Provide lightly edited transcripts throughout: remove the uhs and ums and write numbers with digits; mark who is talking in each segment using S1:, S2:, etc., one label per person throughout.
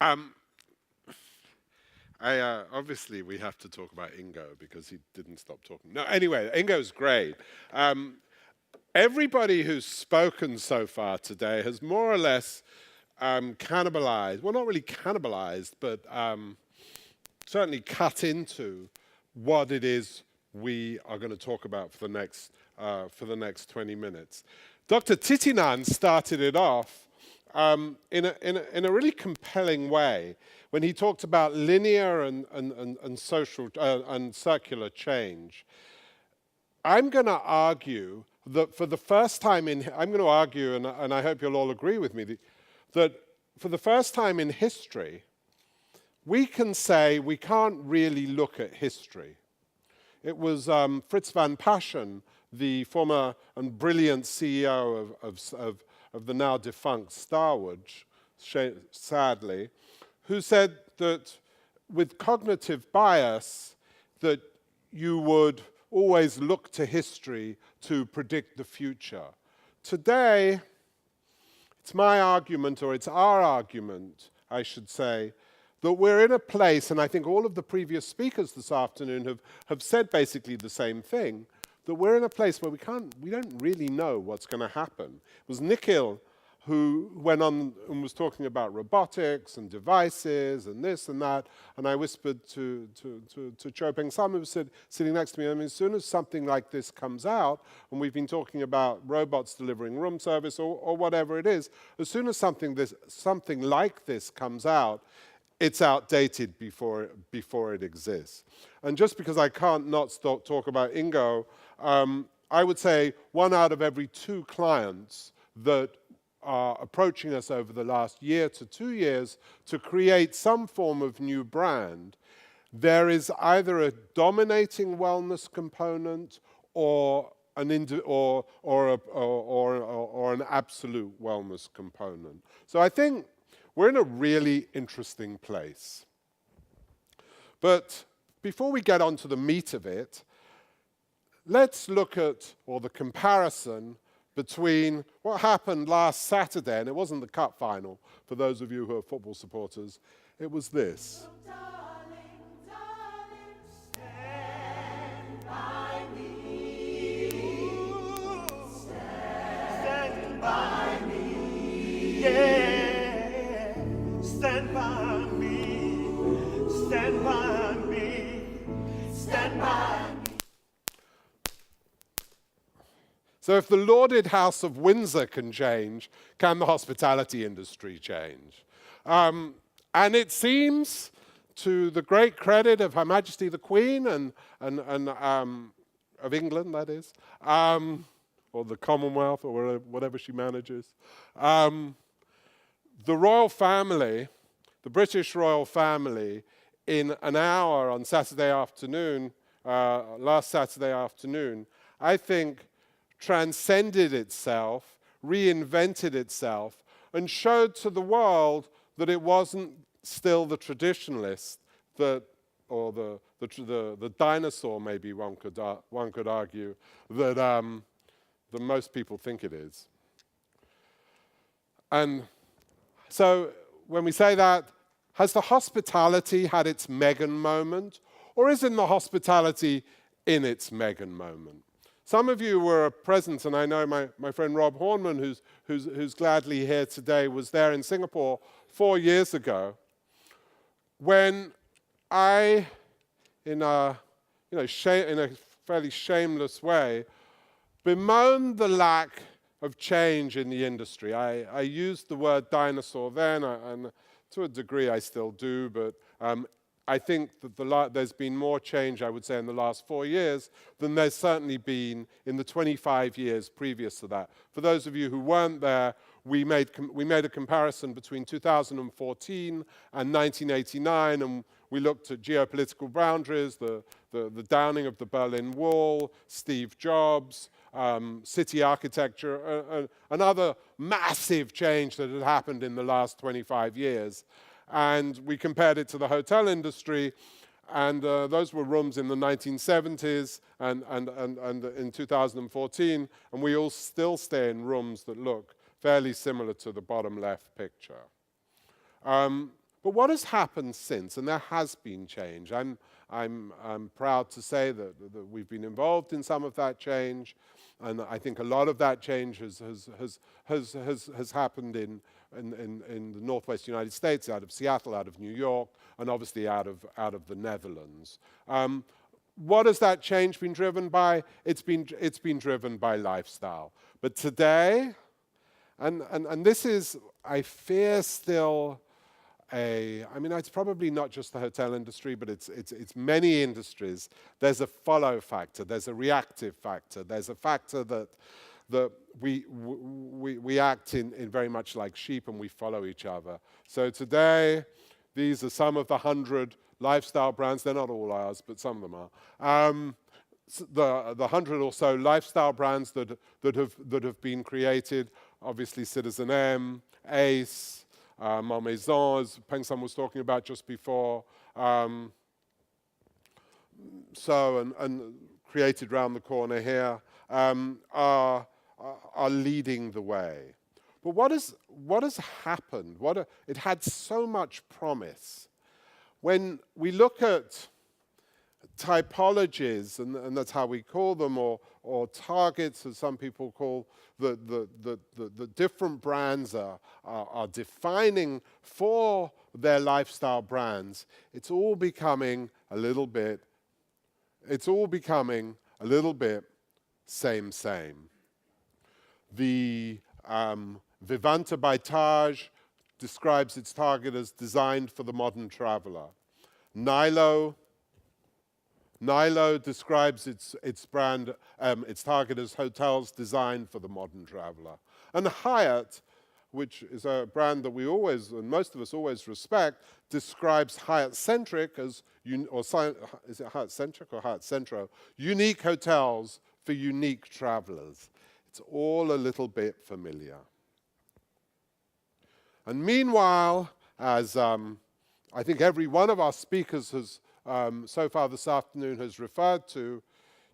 S1: Um, obviously, we have to talk about Ingo because he didn't stop talking. No, anyway, Ingo's great. Everybody who's spoken so far today has more or less cannibalized, well, not really cannibalized, but certainly cut into what it is we are going to talk about for the next 20 minutes. Dr. Titinan started it off in a really compelling way when he talked about linear and social and circular change. I'm going to argue that for the first time I'm going to argue, and I hope you'll all agree with me, that for the first time in history, we can say we can't really look at history. It was Fritz van Paschen, the former and brilliant CEO of the now defunct Starwood, sadly, who said that with cognitive bias, that you would always look to history to predict the future. Today, it's my argument, or it's our argument, I should say, that we're in a place, and I think all of the previous speakers this afternoon have said basically the same thing, that we're in a place where we don't really know what's going to happen. It was Nikhil who went on and was talking about robotics and devices and this and that, and I whispered to Chopeng Sam, who was sitting next to me, I mean, as soon as something like this comes out, and we've been talking about robots delivering room service or whatever it is, as soon as something like this comes out, it's outdated before it exists. And just because I can't not talk about Ingo, I would say 1 out of every 2 clients that are approaching us over the last year to 2 years to create some form of new brand, there is either a dominating wellness component or an absolute wellness component. So I think we're in a really interesting place. But before we get on to the meat of it, let's look at, or the comparison between what happened last Saturday, and it wasn't the cup final, for those of you who are football supporters, it was this.
S2: Oh, darling, darling, stand by me. Stand by me. Yeah. Stand by me. Stand by me. Stand by me.
S1: So if the lauded House of Windsor can change, can the hospitality industry change? And it seems, to the great credit of Her Majesty the Queen and of England, that is, or the Commonwealth, or whatever she manages, the royal family, the British royal family, in an hour on Saturday afternoon, last Saturday afternoon, I think transcended itself, reinvented itself, and showed to the world that it wasn't still the traditionalist that, or the dinosaur, maybe one could argue, that most people think it is. And so when we say that, has the hospitality had its Meghan moment, or isn't the hospitality in its Meghan moment? Some of you were present, and I know my friend Rob Hornman, who's gladly here today, was there in Singapore 4 years ago, when I, in a fairly shameless way, bemoaned the lack of change in the industry. I used the word dinosaur then, and to a degree I still do, but I think that there's been more change, I would say, in the last 4 years than there's certainly been in the 25 years previous to that. For those of you who weren't there, we made a comparison between 2014 and 1989, and we looked at geopolitical boundaries, the downing of the Berlin Wall, Steve Jobs, city architecture, another massive change that had happened in the last 25 years. And we compared it to the hotel industry, and those were rooms in the 1970s and in 2014, and we all still stay in rooms that look fairly similar to the bottom left picture. But what has happened since? And there has been change. I'm proud to say that we've been involved in some of that change, and I think a lot of that change has happened in the Northwest United States, out of Seattle, out of New York, and obviously out of the Netherlands. What has that change been driven by? It's been driven by lifestyle. But today, and this is, I fear, still I mean, it's probably not just the hotel industry, but it's many industries. There's a follow factor, there's a reactive factor, there's a factor that we act in very much like sheep, and we follow each other. So today, these are some of the 100 lifestyle brands. They're not all ours, but some of them are. The 100 or so lifestyle brands that have been created. Obviously, Citizen M, Ace, Malmaison, as Peng Sun was talking about just before. And created round the corner here, are leading the way. But what has happened? It had so much promise. When we look at typologies, and that's how we call them, or targets, as some people call the different brands are defining for their lifestyle brands, it's all becoming a little bit same. The Vivanta by Taj describes its target as designed for the modern traveler. Nilo describes its brand, its target as hotels designed for the modern traveler. And Hyatt, which is a brand that we always, and most of us always respect, describes Hyatt-centric as, is it Hyatt-centric or Hyatt-centro? Unique hotels for unique travelers. It's all a little bit familiar. And meanwhile, as I think every one of our speakers has so far this afternoon has referred to,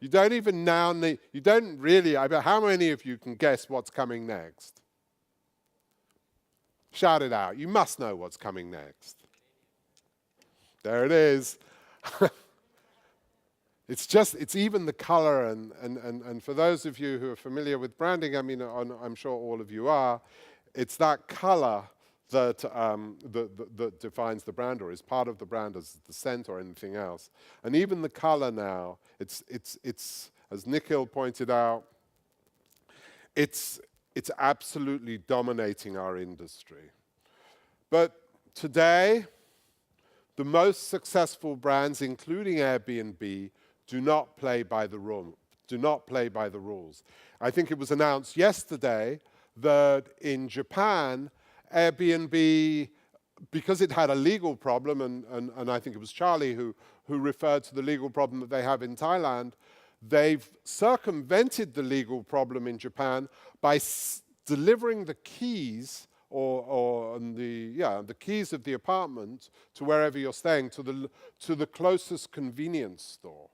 S1: you don't even now need, you don't really, how many of you can guess what's coming next? Shout it out. You must know what's coming next. There it is. It's even the color, and for those of you who are familiar with branding, I mean, I'm sure all of you are, it's that color that defines the brand, or is part of the brand, as the scent or anything else. And even the color now, it's as Nikhil pointed out, it's absolutely dominating our industry. But today, the most successful brands, including Airbnb, do not play by the rules. I think it was announced yesterday that in Japan, Airbnb, because it had a legal problem, and I think it was Charlie who referred to the legal problem that they have in Thailand, they've circumvented the legal problem in Japan by delivering the keys the keys of the apartment to wherever you're staying, to the closest convenience store.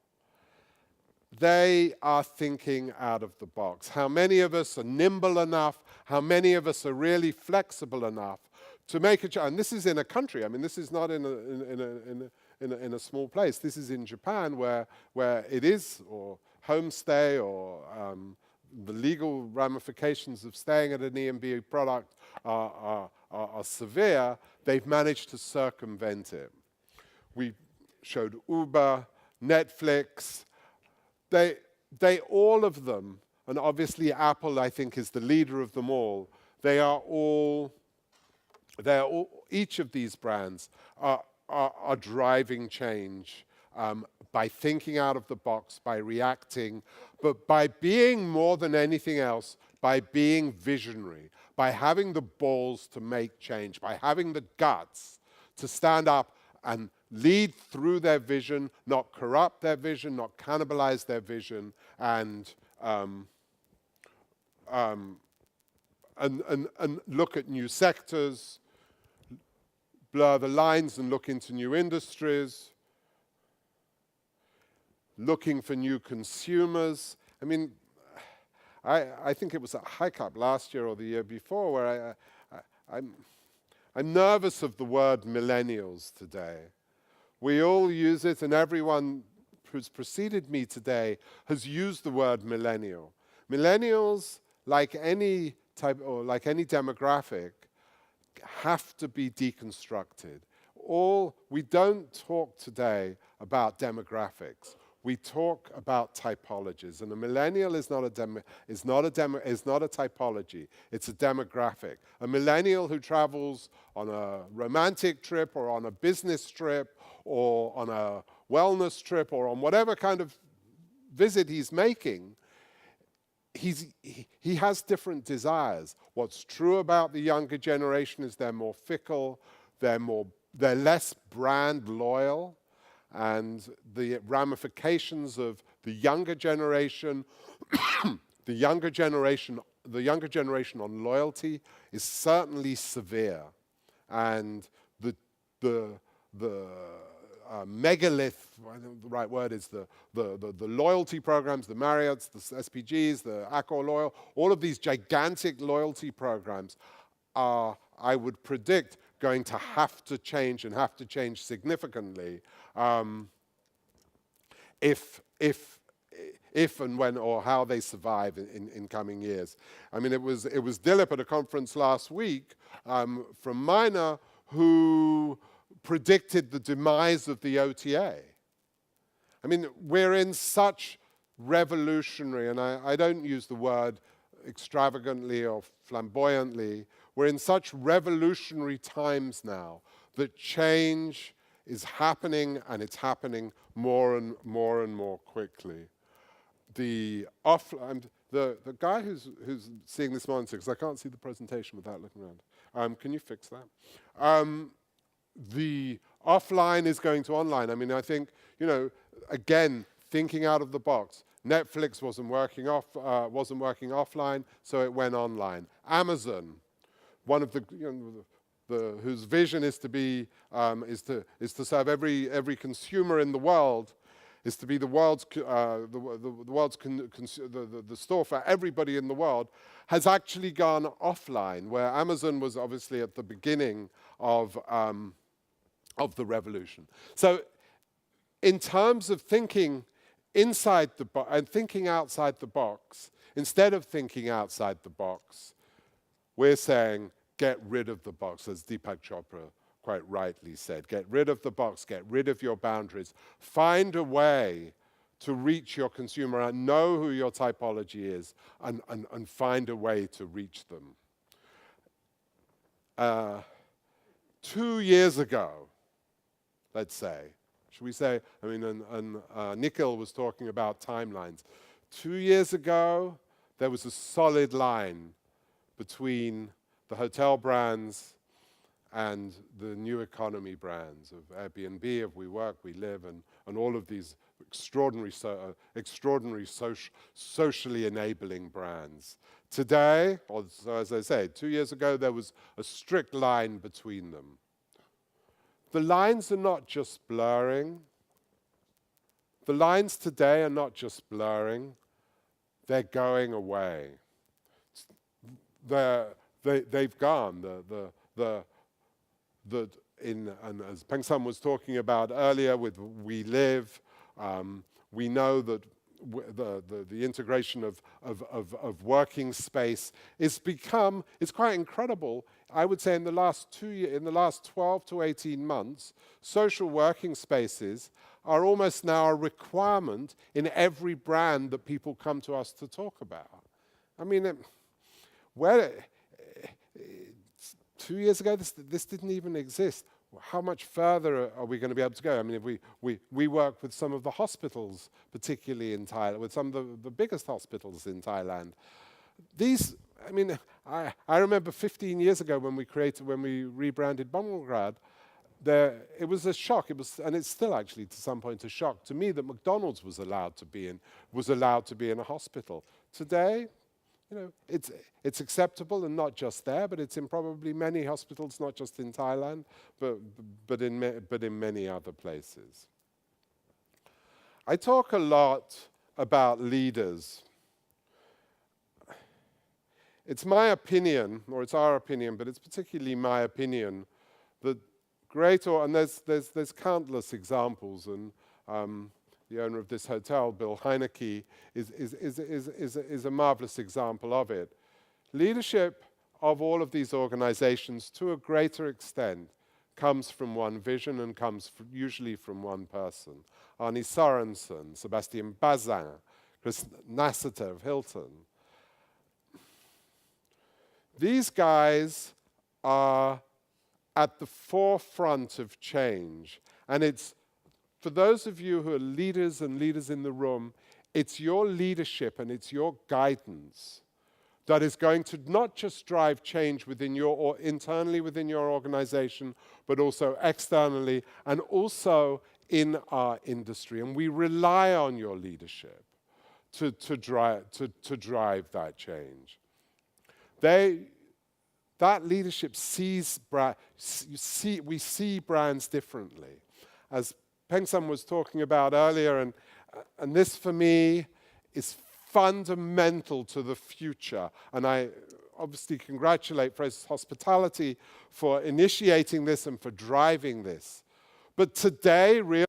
S1: They are thinking out of the box. How many of us are nimble enough? How many of us are really flexible enough to make a change? And this is in a country. I mean, this is not in a small place. This is in Japan, where it is, or homestay, or the legal ramifications of staying at an EMB product are severe. They've managed to circumvent it. We showed Uber, Netflix. They all of them, and obviously Apple, I think, is the leader of them all. Each of these brands are driving change by thinking out of the box, by reacting, but by being, more than anything else, by being visionary, by having the balls to make change, by having the guts to stand up and lead through their vision, not corrupt their vision, not cannibalize their vision, and look at new sectors, blur the lines and look into new industries, looking for new consumers. I mean, I think it was at Hike Up last year or the year before where I'm nervous of the word millennials today. We all use it, and everyone who's preceded me today has used the word millennial. Millennials, like any type or like any demographic, have to be deconstructed. We don't talk today about demographics. We talk about typologies, and a millennial is not a typology. It's a demographic. A millennial who travels on a romantic trip or on a business trip or on a wellness trip or on whatever kind of visit he's making, he has different desires. What's true about the younger generation is they're more fickle, they're less brand loyal, and the ramifications of the younger generation, the younger generation on loyalty is certainly severe, and the megalith, I think the right word is the loyalty programs, the Marriotts, the SPGs, the Accor Loyal, all of these gigantic loyalty programs are, I would predict, going to have to change and have to change significantly if and when or how they survive in coming years. I mean, it was Dilip at a conference last week from Minor who predicted the demise of the OTA. I mean, we're in such revolutionary, and I don't use the word extravagantly or flamboyantly, we're in such revolutionary times now that change is happening, and it's happening more and more quickly. The guy who's seeing this monitor, because I can't see the presentation without looking around. Can you fix that? The offline is going to online. I mean, I think, again, thinking out of the box. Netflix wasn't working offline, so it went online. Amazon, one of whose vision is to be is to serve every consumer in the world, is to be the store for everybody in the world, has actually gone offline, where Amazon was obviously at the beginning of the revolution. So in terms of thinking inside the box and thinking outside the box, instead of thinking outside the box, we're saying get rid of the box, as Deepak Chopra quite rightly said. Get rid of the box, get rid of your boundaries. Find a way to reach your consumer and know who your typology is and find a way to reach them. 2 years ago, let's say, should we say, I mean, and Nikhil was talking about timelines. 2 years ago, there was a solid line between the hotel brands and the new economy brands of Airbnb, of WeWork, WeLive, and all of these extraordinary socially enabling brands. Today, or so as I say, 2 years ago, there was a strict line between them. The lines are not just blurring. The lines today are not just blurring, they're going away. They've gone. And as Peng Sam was talking about earlier with WeLive, we know that the integration of working space it's quite incredible. I would say in the last 12 to 18 months, social working spaces are almost now a requirement in every brand that people come to us to talk about. I mean, 2 years ago, this didn't even exist. How much further are we going to be able to go? I mean, if we work with some of the hospitals, particularly in Thailand, with some of the biggest hospitals in Thailand. I remember 15 years ago when we rebranded Bumrungrad, it was a shock. And it's still actually to some point a shock to me that McDonald's was allowed to be in a hospital. Today, it's acceptable, and not just there, but it's in probably many hospitals, not just in Thailand, but in many other places. I talk a lot about leaders. it's my opinion, or it's our opinion, but it's particularly my opinion, that and there's countless examples, and the owner of this hotel, Bill Heineke, is a marvelous example of it. Leadership of all of these organizations, to a greater extent, comes from one vision and comes usually from one person. Arne Sorensen, Sebastian Bazin, Chris Nassiter of Hilton. These guys are at the forefront of change. And it's, for those of you who are leaders and leaders in the room, it's your leadership and it's your guidance that is going to not just drive change within or internally within your organization, but also externally and also in our industry. And we rely on your leadership to drive that change. That leadership we see brands differently. As Peng Sun was talking about earlier, and this for me is fundamental to the future. And I obviously congratulate Frasers Hospitality for initiating this and for driving this. But today, real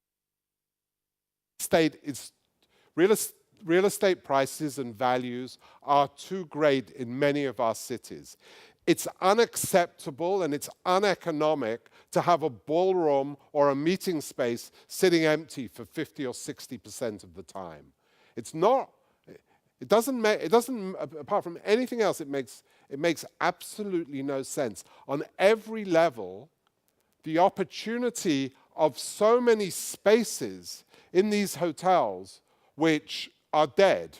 S1: estate prices and values are too great in many of our cities. It's unacceptable and it's uneconomic to have a ballroom or a meeting space sitting empty for 50 or 60% of the time. It doesn't, apart from anything else, it makes absolutely no sense. On every level, the opportunity of so many spaces in these hotels, which are dead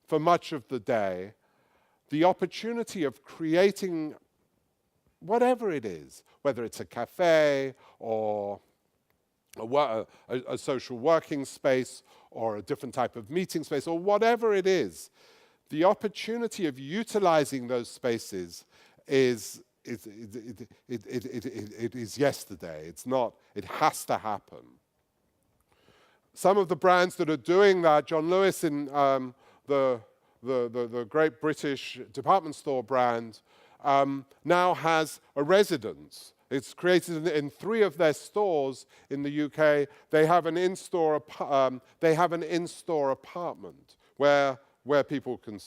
S1: for much of the day, the opportunity of creating whatever it is, whether it's a cafe or a social working space or a different type of meeting space or whatever it is, the opportunity of utilizing those spaces is yesterday. It's not, it has to happen. Some of the brands that are doing that, John Lewis in the great British department store brand, now has a residence. It's created in 3 of their stores in the UK. They have an in-store apartment where people can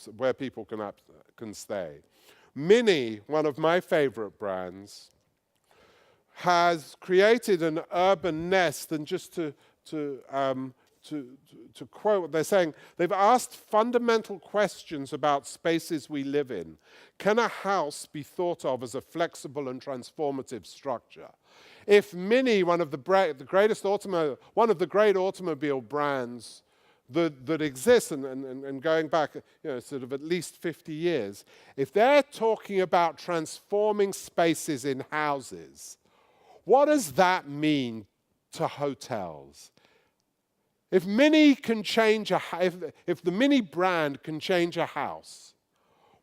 S1: stay. Mini, one of my favorite brands, has created an urban nest, and just to quote what they're saying, they've asked fundamental questions about spaces we live in. Can a house be thought of as a flexible and transformative structure? If Mini, one of the great automobile brands that exists and going back, sort of at least 50 years, if they're talking about transforming spaces in houses, what does that mean to hotels? If Mini can change if the Mini brand can change a house,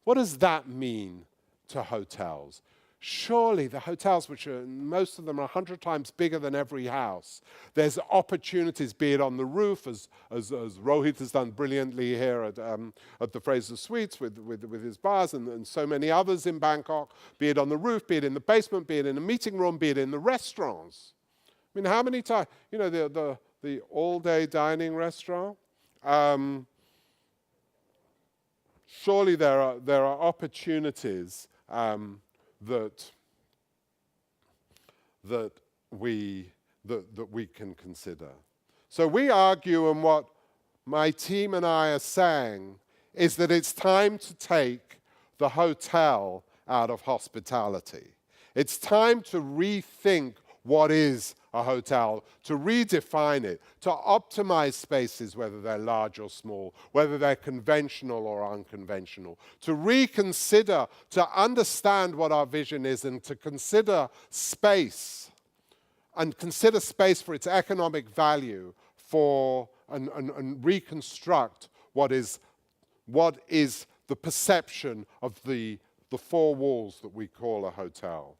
S1: what does that mean to hotels? Surely the hotels, which are, most of them are 100 times bigger than every house, there's opportunities, be it on the roof, as Rohit has done brilliantly here at the Frasers Suites with his bars and so many others in Bangkok, be it on the roof, be it in the basement, be it in a meeting room, be it in the restaurants. I mean, how many times, the all-day dining restaurant. Surely there are opportunities that we can consider. So we argue, and what my team and I are saying is that it's time to take the hotel out of hospitality. It's time to rethink what is a hotel, to redefine it, to optimize spaces, whether they're large or small, whether they're conventional or unconventional, to reconsider, to understand what our vision is, and to consider space, and consider space for its economic value, and reconstruct what is the perception of the 4 walls that we call a hotel.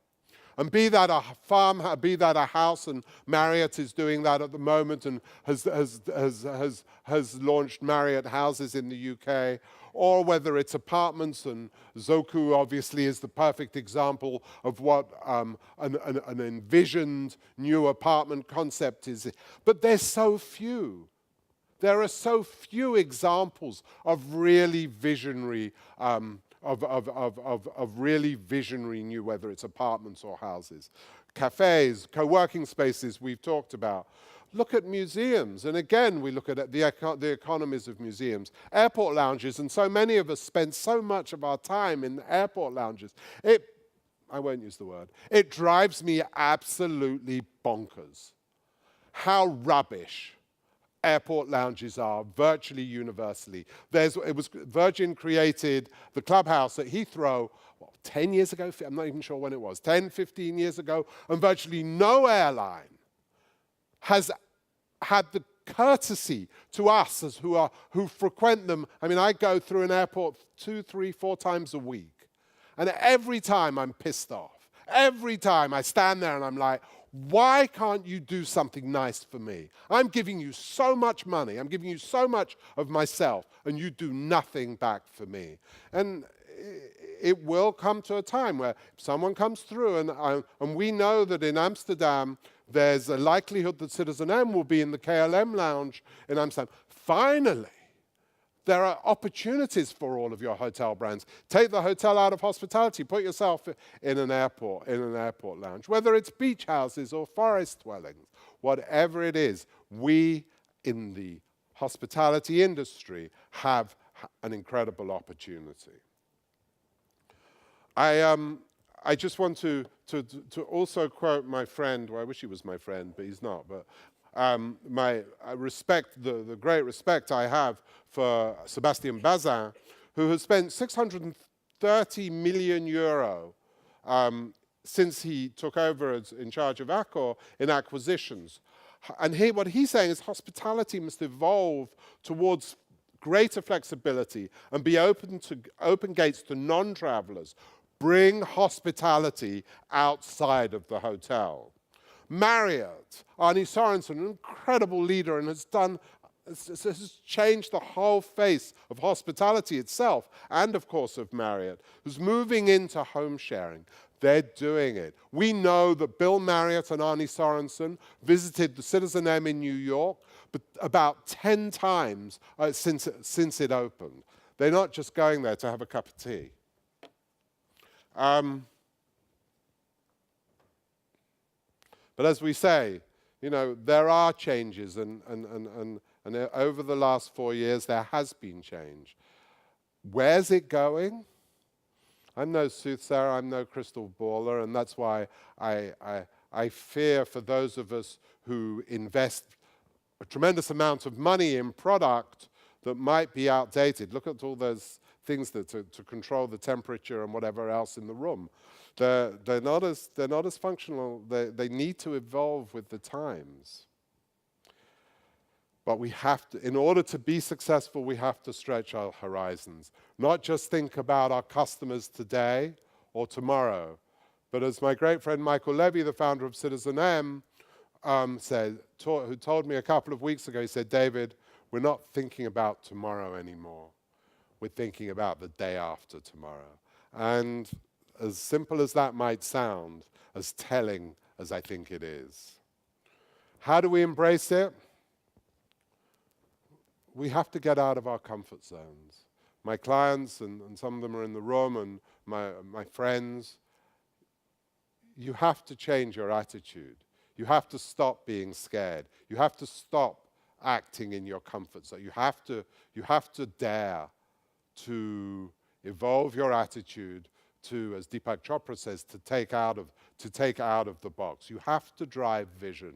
S1: And be that a farm, be that a house, and Marriott is doing that at the moment and has launched Marriott houses in the UK, or whether it's apartments, and Zoku obviously is the perfect example of what an envisioned new apartment concept is. But there's so few. There are so few examples of really visionary really visionary new, whether it's apartments or houses. Cafes, co-working spaces we've talked about. Look at museums, and again we look at the economies of museums. Airport lounges, and so many of us spend so much of our time in airport lounges. I won't use the word. It drives me absolutely bonkers how rubbish airport lounges are virtually universally. Virgin created the clubhouse at Heathrow 10 years ago, I'm not even sure when it was, 10, 15 years ago, and virtually no airline has had the courtesy to us as who frequent them. I mean, I go through an airport 2, 3, 4 times a week, and every time I'm pissed off. Every time I stand there and I'm like, why can't you do something nice for me? I'm giving you so much money, I'm giving you so much of myself, and you do nothing back for me. And it will come to a time where someone comes through, and we know that in Amsterdam, there's a likelihood that Citizen M will be in the KLM lounge in Amsterdam. Finally, there are opportunities for all of your hotel brands. Take the hotel out of hospitality. Put yourself in an airport lounge, whether it's beach houses or forest dwellings, whatever it is. We in the hospitality industry have an incredible opportunity. I just want to also quote my friend. Well, I wish he was my friend, but he's not. But the great respect I have for Sébastien Bazin, who has spent 630 million euro since he took over in charge of Accor in acquisitions. And what he's saying is hospitality must evolve towards greater flexibility and be open gates to non-travelers. Bring hospitality outside of the hotel. Marriott, Arne Sorensen, an incredible leader, and has changed the whole face of hospitality itself, and of course of Marriott, who's moving into home sharing. They're doing it. We know that Bill Marriott and Arne Sorensen visited the Citizen M in New York, but about 10 times since it opened. They're not just going there to have a cup of tea. But as we say, there are changes, and over the last 4 years, there has been change. Where's it going? I'm no soothsayer, I'm no crystal baller, and that's why I fear for those of us who invest a tremendous amount of money in product that might be outdated. Look at all those things to control the temperature and whatever else in the room. They're not as functional. They need to evolve with the times. But we have to, in order to be successful, we have to stretch our horizons. Not just think about our customers today or tomorrow, but as my great friend Michael Levy, the founder of Citizen M, who told me a couple of weeks ago, he said, David, we're not thinking about tomorrow anymore. We're thinking about the day after tomorrow. And as simple as that might sound, as telling as I think it is. How do we embrace it? We have to get out of our comfort zones. My clients, and some of them are in the room, and my friends, you have to change your attitude. You have to stop being scared. You have to stop acting in your comfort zone. You have to dare to evolve your attitude to, as Deepak Chopra says, to take out of the box. You have to drive vision.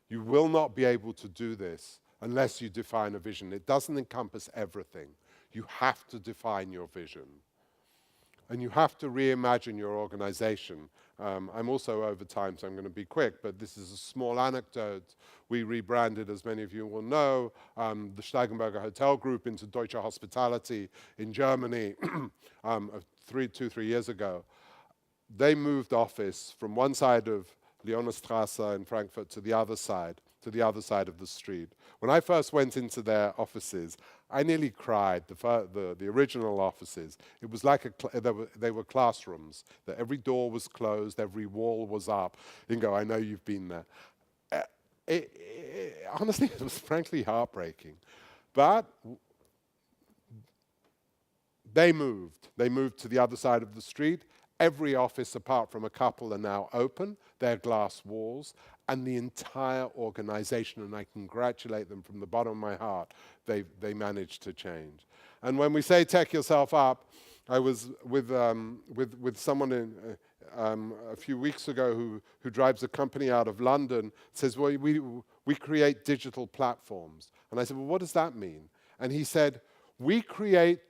S1: You will not be able to do this unless you define a vision. It doesn't encompass everything. You have to define your vision. And you have to reimagine your organization. I'm also over time, so I'm going to be quick, but this is a small anecdote. We rebranded, as many of you will know, the Steigenberger Hotel Group into Deutsche Hospitality in Germany 3 years ago. they moved office from one side of Leonestrasse in Frankfurt to the other side of the street. When I first went into their offices, I nearly cried. The original offices, it was like they were classrooms. That every door was closed, every wall was up. Ingo, I know you've been there. Honestly, it was frankly heartbreaking. But they moved. They moved to the other side of the street. Every office, apart from a couple, are now open. They're glass walls. And the entire organization, and I congratulate them from the bottom of my heart, they managed to change. And when we say tech yourself up, I was with someone a few weeks ago who drives a company out of London, says, well, we create digital platforms. And I said, well, what does that mean? And he said, we create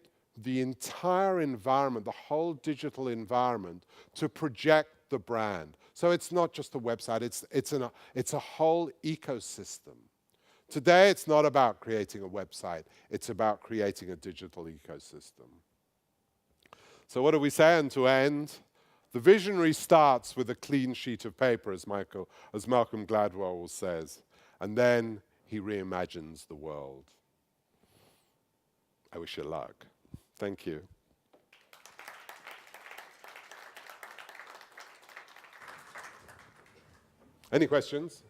S1: the entire environment, the whole digital environment, to project the brand. So it's not just a website, it's a whole ecosystem. Today, it's not about creating a website, it's about creating a digital ecosystem. So what do we say? And to end, the visionary starts with a clean sheet of paper, as Malcolm Gladwell says, and then he reimagines the world. I wish you luck. Thank you. Any questions?